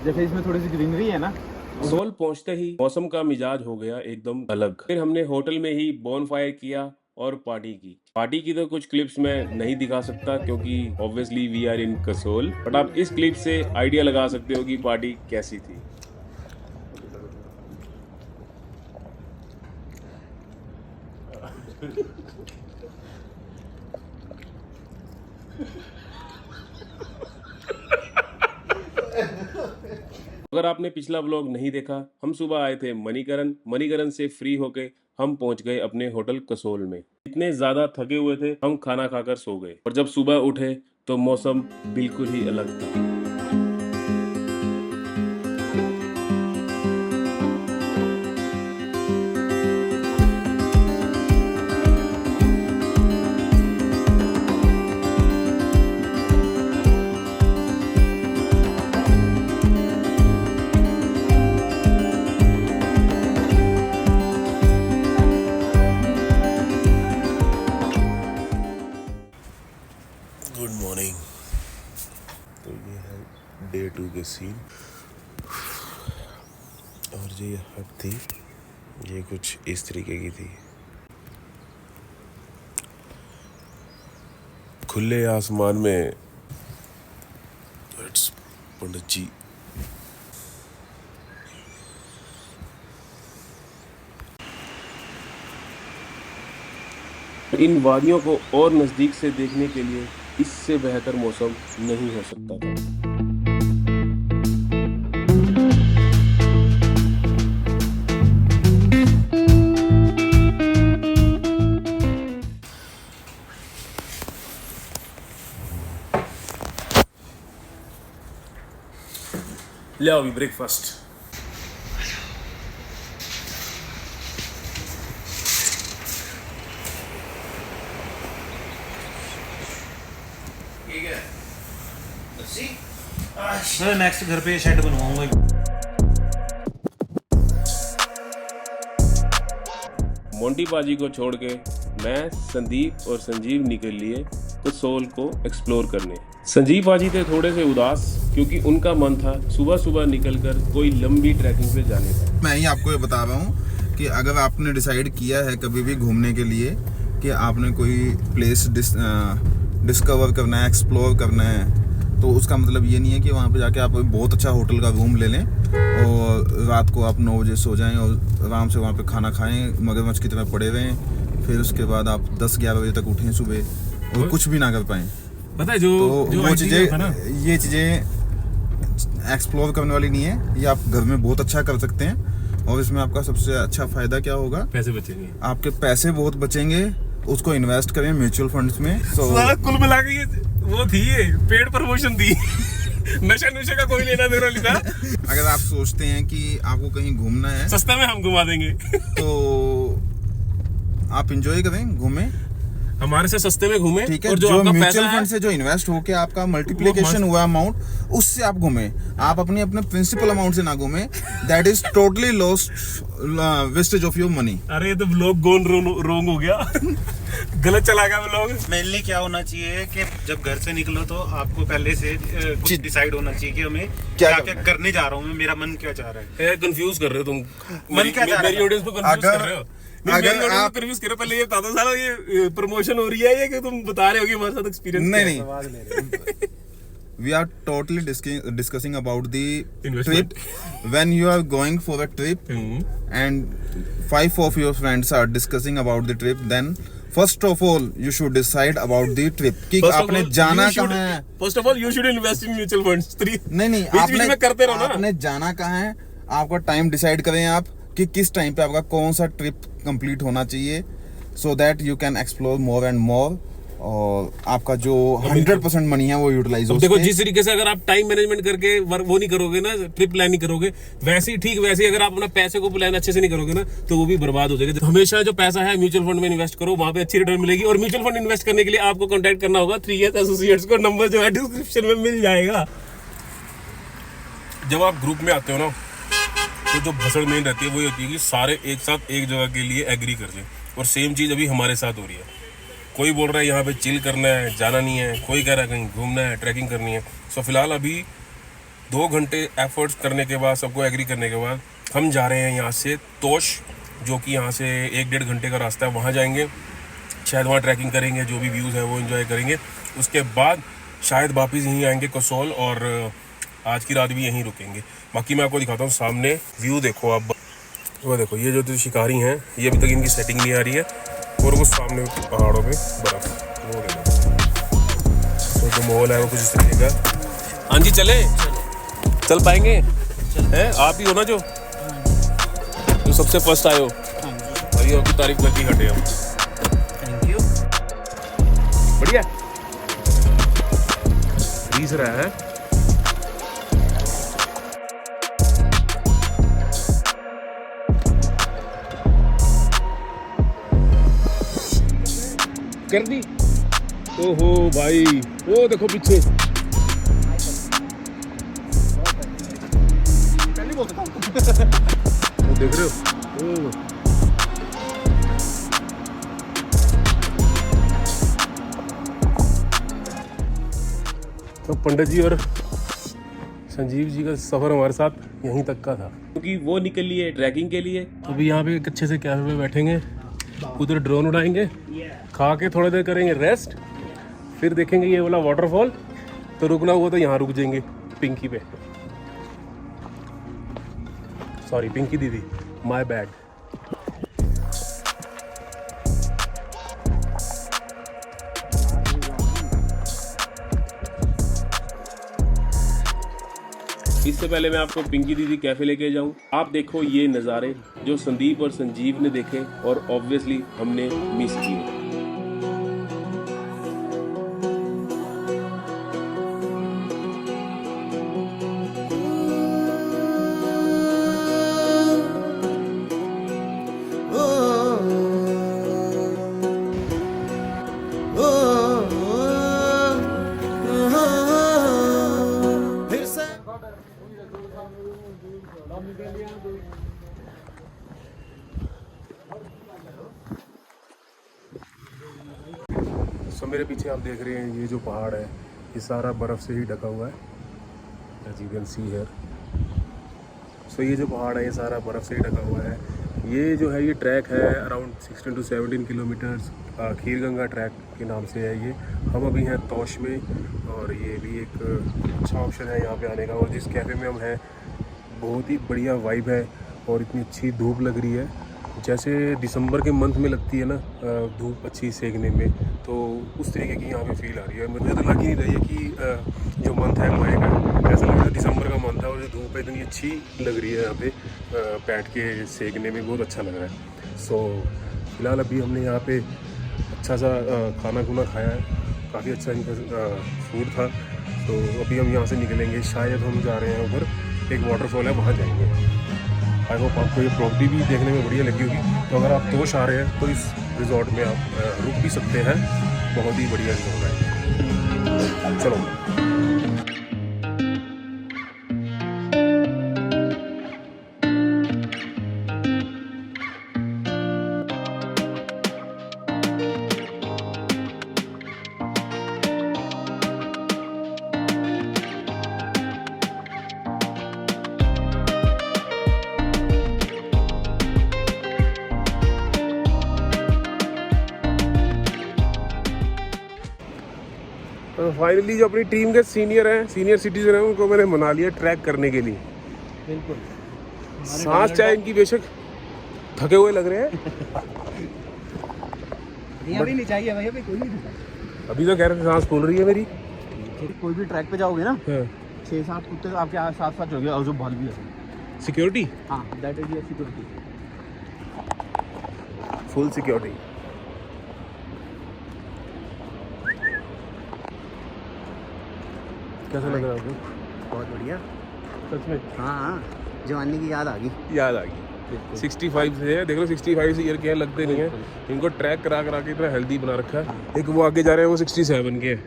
जैसे इसमें थोड़ी सी ग्रीनरी है ना। कसोल पहुंचते ही मौसम का मिजाज हो गया एकदम अलग। फिर हमने होटल में ही बॉनफायर किया और पार्टी की। पार्टी की तो कुछ क्लिप्स मैं नहीं दिखा सकता क्योंकि obviously we are in Kasol, but आप इस क्लिप से आइडिया लगा सकते हो कि पार्टी कैसी थी। अगर आपने पिछला व्लॉग नहीं देखा, हम सुबह आए थे मणिकरण। मणिकरण से फ्री होके हम पहुंच गए अपने होटल कसोल में। इतने ज्यादा थके हुए थे हम खाना खाकर सो गए, और जब सुबह उठे तो मौसम बिल्कुल ही अलग था। Good morning. तो ये है डे 2 के सीन, और जो ये हट थी ये कुछ इस तरीके की थी। खुले आसमान में पंडित जी इन वादियों को और नजदीक से देखने के लिए इससे बेहतर मौसम नहीं हो सकता था। ले आओ ब्रेकफास्ट। मैं नेक्स्ट घर पे शेड बनवाऊंगा। मोंटी पाजी को छोड़ के मैं, संदीप और संजीव निकल लिए कसोल को एक्सप्लोर करने। संजीव पाजी थे थोड़े से उदास क्योंकि उनका मन था सुबह सुबह निकलकर कोई लंबी ट्रैकिंग पे जाने का। मैं ही आपको ये बता रहा हूँ कि अगर आपने डिसाइड किया है कभी भी घूमने के लिए कि आपने कोई प्लेस डिस्कवर करना है, एक्सप्लोर करना है, तो उसका मतलब ये नहीं है कि वहाँ पे जाके आप बहुत अच्छा होटल का रूम ले लें और रात को आप 9 बजे सो जाएं और आराम से वहाँ पे खाना खाएं, मगरमच्छ की तरह पड़े रहें, फिर उसके बाद आप 10-11 बजे तक उठें सुबह और कुछ भी ना कर पाएं। पता है जो वो चीज़ें, ये चीज़ें एक्सप्लोर करने वाली नहीं है। ये आप घर में बहुत अच्छा कर सकते हैं, और इसमें आपका सबसे अच्छा फायदा क्या होगा, पैसे बचेंगे, आपके पैसे बहुत बचेंगे। उसको इन्वेस्ट करें म्यूचुअल फंड्स में। कुल मिला के ये वो थी, ये पेड प्रमोशन थी। नशे का कोई लेना देना नहीं था। अगर आप सोचते हैं कि आपको कहीं घूमना है, सस्ते में हम घुमा देंगे, तो आप एंजॉय करें, घूमें, हमारे से सस्ते में घूमें। ठीक है। और जो आपका म्यूचुअल पैसा फंड से जो इन्वेस्ट होके आपका मल्टीप्लिकेशन हुआ अमाउंट, उससे आप घूमें। आप अपने प्रिंसिपल अमाउंट से ना घूमें। That is totally lost wastage of your money. अरे ये तो व्लॉग गोन रोंग हो गया। गलत चला गया व्लॉग। मेनली क्या होना चाहिए कि जब घर से निकलो तो आपको पहले से कुछ डिसाइड होना चाहिए कि हमें क्या करने जा रहा हूँ, मेरा मन क्या चाह रहा है। कंफ्यूज कर रहे हो तुम, मन क्या चाह रहा है? मेरी ऑडियंस को कंफ्यूज कर रहे हो। अगर आप कंफ्यूज करो, पहले ये बता दो साला, ये प्रमोशन हो रही है ये कि तुम बता रहे हो कि हमारे साथ एक्सपीरियंस नहीं we are totally discussing about the Investment. trip. When you are going for a trip and 5 of your friends are discussing about the trip, then first of all you should decide about the trip कि आपने जाना कहाँ है। First of all you should invest in mutual funds. नहीं आपने करते रहो ना। आपने जाना कहाँ है, आपका टाइम डिसाइड करें आप कि किस टाइम पे आपका कौन सा ट्रिप कंप्लीट होना चाहिए, so that you can explore more and more, और आपका जो 100% मनी है वो यूटिलाइज हो। देखो जिस तरीके से अगर आप टाइम मैनेजमेंट करके वो नहीं करोगे ना, ट्रिप प्लान नहीं करोगे, वैसे ही वैसे ही अगर आप अपना पैसे को प्लान अच्छे से नहीं करोगे ना, तो वो भी बर्बाद हो जाएगा। हमेशा जो पैसा है म्यूचुअल फंड में इन्वेस्ट करो, वहां पे अच्छी रिटर्न मिलेगी। और म्यूचुअल फंड इन्वेस्ट करने के लिए आपको कॉन्टैक्ट करना होगा 3S एसोसिएट्स को, नंबर जो है डिस्क्रिप्शन में मिल जाएगा। जब आप ग्रुप में आते हो ना, तो जो भसड़ मेन रहती है वो ये होती है कि सारे एक साथ एक जगह के लिए एग्री कर लें। और सेम चीज़ अभी हमारे साथ हो रही है। कोई बोल रहा है यहाँ पे चिल करना है, जाना नहीं है, कोई कह रहा है कहीं घूमना है, ट्रैकिंग करनी है। सो फिलहाल अभी 2 घंटे एफर्ट्स करने के बाद, सबको एग्री करने के बाद हम जा रहे हैं यहाँ से तोश, जो कि यहाँ से 1-1.5 घंटे का रास्ता है। वहाँ जाएंगे, शायद वहाँ ट्रैकिंग करेंगे, जो भी व्यूज़ है वो एंजॉय करेंगे। उसके बाद शायद वापस यहीं आएंगे कसोल, और आज की रात भी यहीं रुकेंगे। बाकी मैं आपको दिखाता हूँ सामने व्यू, देखो आप, वो देखो ये जो शिकारी हैं, ये अभी तक इनकी सेटिंग नहीं आ रही है, और वो सामने पहाड़ों पे बर्फ़, वो देखो तो जो माहौल है वो कुछ इस तरीके का। हाँ जी, चल पाएंगे? हैं आप ही हो ना जो सबसे फर्स्ट आए हो? अभी आपकी तारीफ करके हटे हम। Thank you. बढ़िया रीस रहा है। कर दी? ओहो भाई, वो देखो पीछे, पहले बोलता हूँ। वो देख रहे हो? तो पंडित जी और संजीव जी का सफर हमारे साथ यहीं तक का था, क्योंकि वो निकल लिए ट्रैकिंग के लिए। तो अभी यहाँ पे एक अच्छे से कैफे में बैठेंगे, उधर ड्रोन उड़ाएंगे, खा के थोड़ी देर करेंगे रेस्ट, फिर देखेंगे ये वाला वाटरफॉल। तो रुकना हुआ तो यहाँ रुक जाएंगे पिंकी पे, सॉरी पिंकी दीदी, माय बैड। इससे पहले मैं आपको पिंकी दीदी कैफे लेके जाऊं, आप देखो ये नज़ारे जो संदीप और संजीव ने देखे और ऑब्वियसली हमने मिस किए। सो मेरे पीछे आप देख रहे हैं ये जो पहाड़ है, ये सारा बर्फ़ से ही ढका हुआ है, as you can see here. So ये जो पहाड़ है ये सारा बर्फ़ से ही ढका हुआ है। ये जो है ये ट्रैक है around 16 to 17 kilometres, Kheerganga track के नाम से है ये। हम अभी हैं तोश में, और ये भी एक अच्छा ऑप्शन है यहाँ पे आने का। और जिस कैफ़े में हम हैं बहुत ही बढ़िया वाइब है, और इतनी अच्छी धूप लग रही है, जैसे दिसंबर के मंथ में लगती है ना धूप अच्छी सेकने में, तो उस तरीके की यहाँ पे फील आ रही है। मुझे तो लग ही नहीं रही है कि जो मंथ है वो आएगा, ऐसा लग रहा है दिसंबर का मंथ है, और जो धूप है इतनी अच्छी लग रही है यहाँ पे बैठ के सेकने में, बहुत अच्छा लग रहा है। सो फिलहाल अभी हमने यहाँ पे अच्छा सा खाना खुना खाया है, काफ़ी अच्छा इनका फूड था। तो अभी हम यहाँ से निकलेंगे, शायद हम जा रहे हैं उधर, एक वाटरफॉल है वहाँ जाएंगे। आई होप आपको ये प्रॉपर्टी भी देखने में बढ़िया लगी होगी। तो अगर आप तोश आ रहे हैं तो इस रिजॉर्ट में आप रुक भी सकते हैं, बहुत ही बढ़िया रिजॉर्ट है। चलो तो फाइनली जो अपनी टीम के सीनियर सिटीजन हैं, उनको मैंने मना लिया ट्रैक करने के लिए। बिल्कुल। सांस चाहे इनकी बेशक थके हुए लग रहे हैं, अभी नहीं चाहिए भाई, अभी कोई नहीं। अभी तो कह रहे थे सांस फूल रही है मेरी। कोई भी ट्रैक पे जाओगे ना, 6-7 कुत्ते आपके साथ साथ होंगे, और जो बॉल भी है। सिक्योरिटी, हाँ, that is your security, full security. कैसा लग रहा है आपको? बहुत बढ़िया। सच में? हाँ, जवानी की याद आ गई। याद आ गई। 65 से देख लो, 65 ईयर के हैं, लगते नहीं है। इनको ट्रैक करा करा के इतना हेल्दी बना रखा है। एक वो आगे जा रहे हैं, वो 67 के हैं,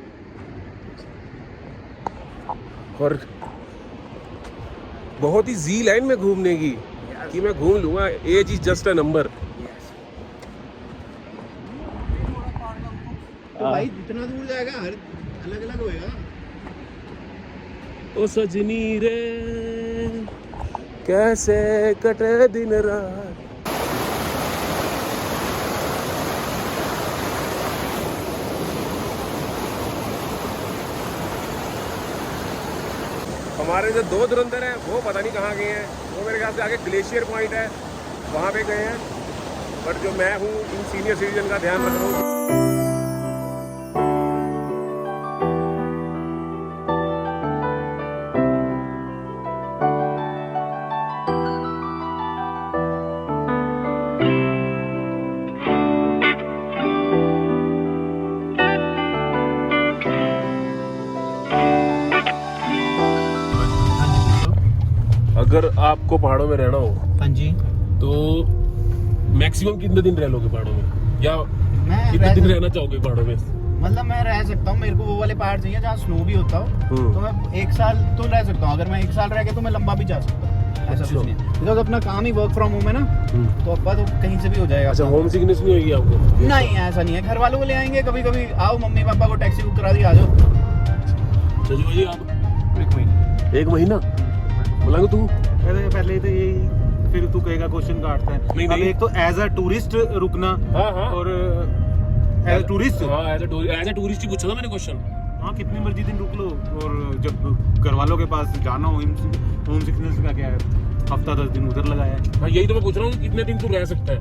और बहुत ही जी लाइन में घूमने की कि मैं घूम लूँगा, age is just a number. तो भाई जितना दूर जाएगा हर अलग अलग होएगा। ओ सजनी रे कैसे कटे दिन रात। हमारे जो दो धुरंधर हैं वो पता नहीं कहाँ गए हैं। वो मेरे ख्याल से आगे ग्लेशियर पॉइंट है वहाँ पे गए हैं। बट जो मैं हूँ इन सीनियर सिटीजन का ध्यान रख रहा हूँ। अगर आपको पहाड़ों में रहना हो हाँ जी, तो मैक्सिमम कितने दिन रह लोगे पहाड़ों में, या मैं कितने दिन रहना चाहोगे पहाड़ों में? मतलब मैं रह सकता हूँ, मेरे को वो वाले पहाड़ चाहिए जहाँ स्नो भी होता हो। तो मैं 1 साल तो रह सकता हूँ। अगर मैं 1 साल रह गया तो मैं लंबा भी जा सकता हूँ, ऐसा कुछ नहीं है। बिकॉज अपना काम ही वर्क फ्रॉम होम है ना, तो अब्बा तो कहीं से भी हो जाएगा। अच्छा, होम सिकनेस नहीं होगी आपको? नहीं, ऐसा नहीं है। घर वालों को ले आएंगे कभी कभी, आओ मम्मी पापा को टैक्सी बुक करा दी, आ जाओ। चलो भाई, आप 1 महीना। 1 महीना बोला तू? पहले तो यही, फिर तू कहेगा क्वेश्चन काटता है। नहीं, अब नहीं। एक तो एज अ टूरिस्ट रुकना, हाँ। और एज अ टूरिस्ट, हाँ, एज अ टूरिस्ट ही पूछा था मैंने क्वेश्चन। हाँ, कितनी मर्जी दिन रुक लो। और जब घर वालों के पास जाना हो, होम सिकनेस का क्या है, हफ्ता 10 दिन उधर लगाया है। हाँ, यही तो मैं पूछ रहा हूँ, कितने दिन तू रह सकता है?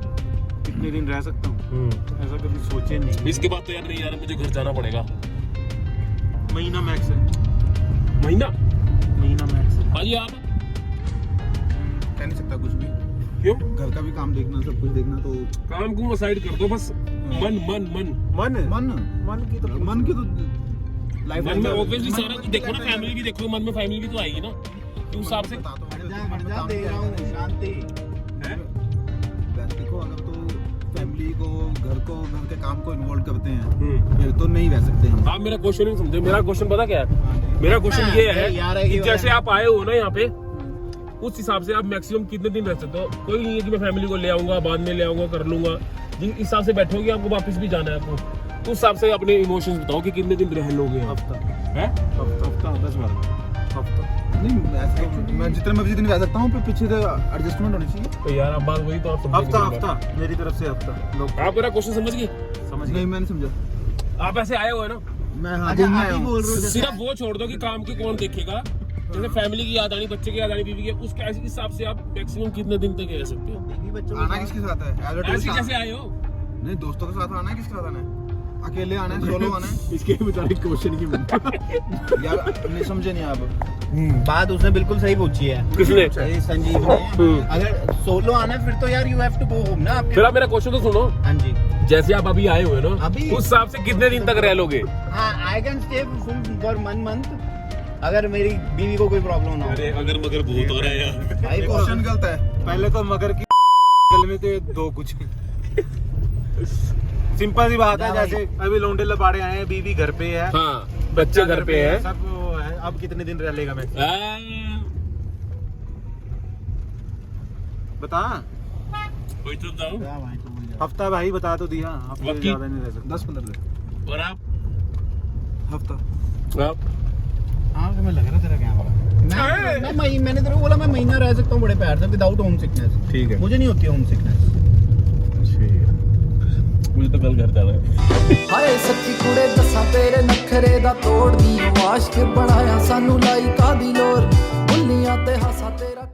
कितने दिन रह सकता हूँ, ऐसा कभी सोचे नहीं। इसके बाद तो यार नहीं यार, मुझे घर जाना पड़ेगा। महीना मैक्स है, महीना मैक्स है। भाजी आप कह नहीं सकता कुछ भी, क्यों? घर का भी काम देखना, सब कुछ देखना, तो काम को साइड कर दो, बस मन मन मन मन मन की तो लाइफ मन में ऑब्वियसली सारा कुछ देखो ना, फैमिली भी देखो, मन में फैमिली भी तो आएगी ना, उस हिसाब से। हट जा, दे रहा हूँ शांति। देखो, अगर तो फैमिली को, घर के काम को इन्वॉल्व करते हैं, फिर तो नहीं रह सकते हम। आप मेरा क्वेश्चन नहीं समझे। मेरा क्वेश्चन पता क्या है? मेरा क्वेश्चन ये है कि जैसे आप आए हो ना यहाँ पे, उस हिसाब से आप मैक्सिमम कितने दिन रह सकते हो? कोई नहीं है कि मैं फैमिली को ले आऊंगा, बाद में ले आऊंगा, कर लूंगा। जिस हिसाब से बैठोगे, आपको वापस भी जाना है आपको, उस हिसाब से अपने इमोशंस बताओ कि कितने दिन रह लोगे। हफ्ता, हैं? हफ्ता 10-12 हफ्ता। नहीं, मैं जितने मर्जी दिन रह सकता हूँ, फिर पीछे से एडजस्टमेंट होनी चाहिए। तो यार आप बात वही तो आप समझ हफ्ता मेरी तरफ से हफ्ता। आप मेरा क्वेश्चन समझ गए? समझ नहीं, मैंने समझा। आप ऐसे आए हो ना, मैं हाँ घूमने आया हूँ। बोल रहा हूँ सिर्फ वो छोड़ दो कि काम की कौन देखेगा, जैसे फैमिली की याद आनी, बच्चे की याद आनी, बीवी की, उसके हिसाब से आप मैक्सिमम कितने दिन तक रह सकते हो? आना किसके साथ है? As a tourist ऐसे कैसे आए हो? नहीं, दोस्तों के साथ आना है, किसके साथ आना है? अकेले आना है, सोलो आना है? इसके बेचारे क्वेश्चन की यार नहीं समझे नहीं आप। बात उसने बिल्कुल सही पूछी है। किसने? ये संजीव ने। अगर सोलो आना है फिर तो यार you have to go home ना आपके। फिर आप मेरा क्वेश्चन तो सुनो। हाँ जी, जैसे आप अभी आए हुए ना, अभी? उस हिसाब से कितने दिन तक रह लोगे? हाँ, I can stay for 1 month, अगर मेरी बीवी को कोई प्रॉब्लम ना हो। अरे अगर मगर बहुत हो रहा है यार। भाई क्वेश्चन गलत है। पहले तो मगर की गल में थे दो कुछ। सिंपल सी बात है, जैसे अभी लौंडे लबाड़े आए हैं, बीवी घर पे है, हाँ, बच्चे घर पे है, सब वो है। अब कितने दिन रह लेगा मैं, बता। कोई तो बताओ। हफ्ता भाई बता तो दिया, हफ्ते बाकी? ज्यादा नहीं रह सकता। 10-15 दिन। और आप? हफ्ता। आप? हाँ, तो मैं लग रहा तेरा कैमरा। मैंने तेरे को बोला मैं महीना रह सकता हूँ बड़े प्यार से, विदाउट होम सिकनेस। ठीक है। मुझे नहीं होती होम सिकनेस। मुझे तो कल घर जाना है। हाय सच्ची कुड़े दसा तेरे नखरे दा तोड़ दी, आशिक बनाया सानू लाई कादी लोर, बुल्लियां ते हासा तेरा।